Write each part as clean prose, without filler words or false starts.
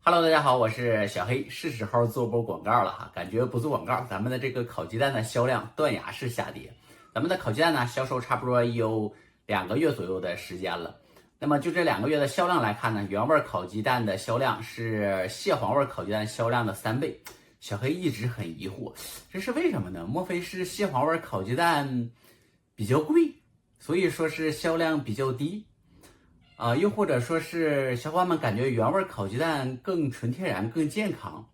Hello，大家好，我是小黑，是时候做波广告了哈。感觉不做广告，咱们的这个烤鸡蛋的销量断崖式下跌。咱们的烤鸡蛋呢，销售差不多有2个月左右的时间了。那么就这2个月的销量来看呢，原味烤鸡蛋的销量是蟹黄味烤鸡蛋销量的3倍。小黑一直很疑惑，这是为什么呢？莫非是蟹黄味烤鸡蛋比较贵，所以说是销量比较低？又或者说是小伙伴们感觉原味烤鸡蛋更纯天然、更健康，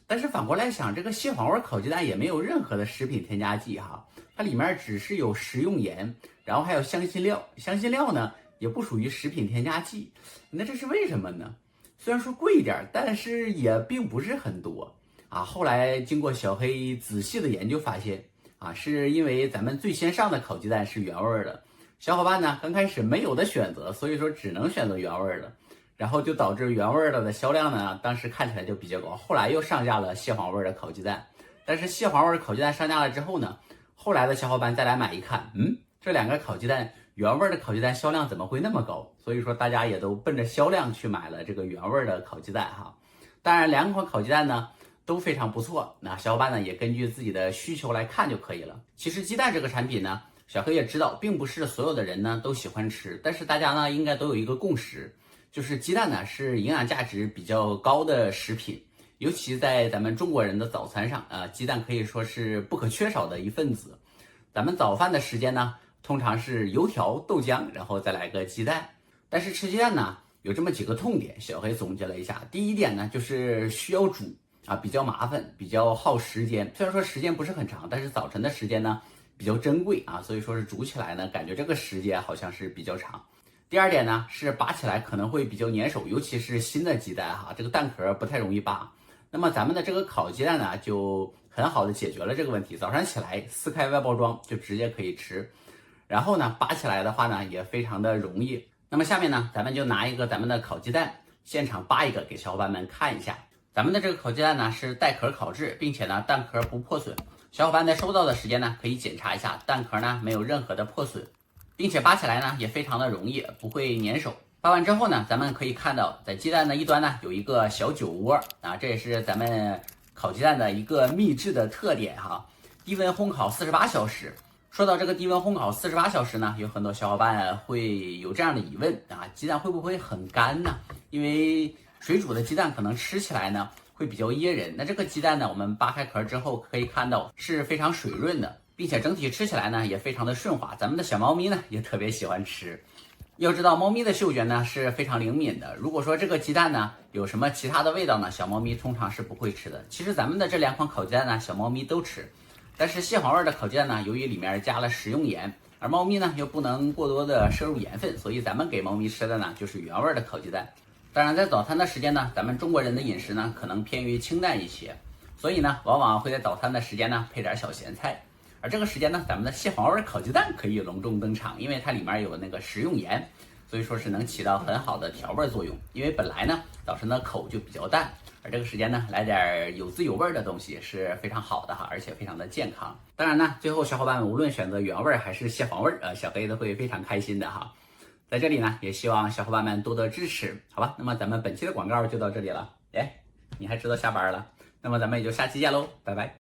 但是反过来想，这个蟹黄味烤鸡蛋也没有任何的食品添加剂哈，它里面只是有食用盐，然后还有香辛料，香辛料呢也不属于食品添加剂，那这是为什么呢？虽然说贵一点，但是也并不是很多啊。后来经过小黑仔细的研究发现是因为咱们最先上的烤鸡蛋是原味的。小伙伴呢，刚开始没有的选择，所以说只能选择原味的，然后就导致原味的销量呢，当时看起来就比较高。后来又上架了蟹黄味的烤鸡蛋，但是蟹黄味烤鸡蛋上架了之后呢，后来的小伙伴再来买一看，这2个烤鸡蛋，原味的烤鸡蛋销量怎么会那么高？所以说大家也都奔着销量去买了这个原味的烤鸡蛋哈。当然2款烤鸡蛋呢都非常不错，那小伙伴呢也根据自己的需求来看就可以了。其实鸡蛋这个产品呢，小黑也知道，并不是所有的人呢都喜欢吃，但是大家呢应该都有一个共识，就是鸡蛋呢是营养价值比较高的食品，尤其在咱们中国人的早餐上鸡蛋可以说是不可缺少的一份子。咱们早饭的时间呢，通常是油条、豆浆，然后再来个鸡蛋。但是吃鸡蛋呢，有这么几个痛点，小黑总结了一下。第一点呢，就是需要煮比较麻烦，比较耗时间。虽然说时间不是很长，但是早晨的时间呢比较珍贵所以说是煮起来呢，感觉这个时间好像是比较长。第二点呢，是拔起来可能会比较粘手，尤其是新的鸡蛋这个蛋壳不太容易拔。那么咱们的这个烤鸡蛋呢，就很好的解决了这个问题。早上起来撕开外包装就直接可以吃，然后呢，拔起来的话呢，也非常的容易。那么下面呢，咱们就拿一个咱们的烤鸡蛋，现场扒一个给小伙伴们看一下。咱们的这个烤鸡蛋呢是带壳烤制，并且呢蛋壳不破损。小伙伴在收到的时间呢，可以检查一下蛋壳呢没有任何的破损，并且拔起来呢也非常的容易，不会粘手。拔完之后呢，咱们可以看到在鸡蛋的一端呢有一个小酒窝这也是咱们烤鸡蛋的一个秘制的特点低温烘烤48小时。说到这个低温烘烤48小时呢，有很多小伙伴会有这样的疑问鸡蛋会不会很干呢？因为水煮的鸡蛋可能吃起来呢会比较噎人。那这个鸡蛋呢，我们扒开壳之后可以看到是非常水润的，并且整体吃起来呢也非常的顺滑。咱们的小猫咪呢也特别喜欢吃。要知道猫咪的嗅觉呢是非常灵敏的，如果说这个鸡蛋呢有什么其他的味道呢，小猫咪通常是不会吃的。其实咱们的这2款烤鸡蛋呢，小猫咪都吃，但是蟹黄味的烤鸡蛋呢，由于里面加了食用盐，而猫咪呢又不能过多的摄入盐分，所以咱们给猫咪吃的呢就是原味的烤鸡蛋。当然在早餐的时间呢，咱们中国人的饮食呢可能偏于清淡一些，所以呢往往会在早餐的时间呢配点小咸菜。而这个时间呢，咱们的蟹黄味烤鸡蛋可以隆重登场，因为它里面有那个食用盐，所以说是能起到很好的调味作用。因为本来呢早晨的口就比较淡，而这个时间呢来点有滋有味的东西是非常好的而且非常的健康。当然呢，最后小伙伴们无论选择原味还是蟹黄味小黑都会非常开心的在这里呢，也希望小伙伴们多多支持，好吧？那么咱们本期的广告就到这里了。你还知道下班了，那么咱们也就下期见喽，拜拜。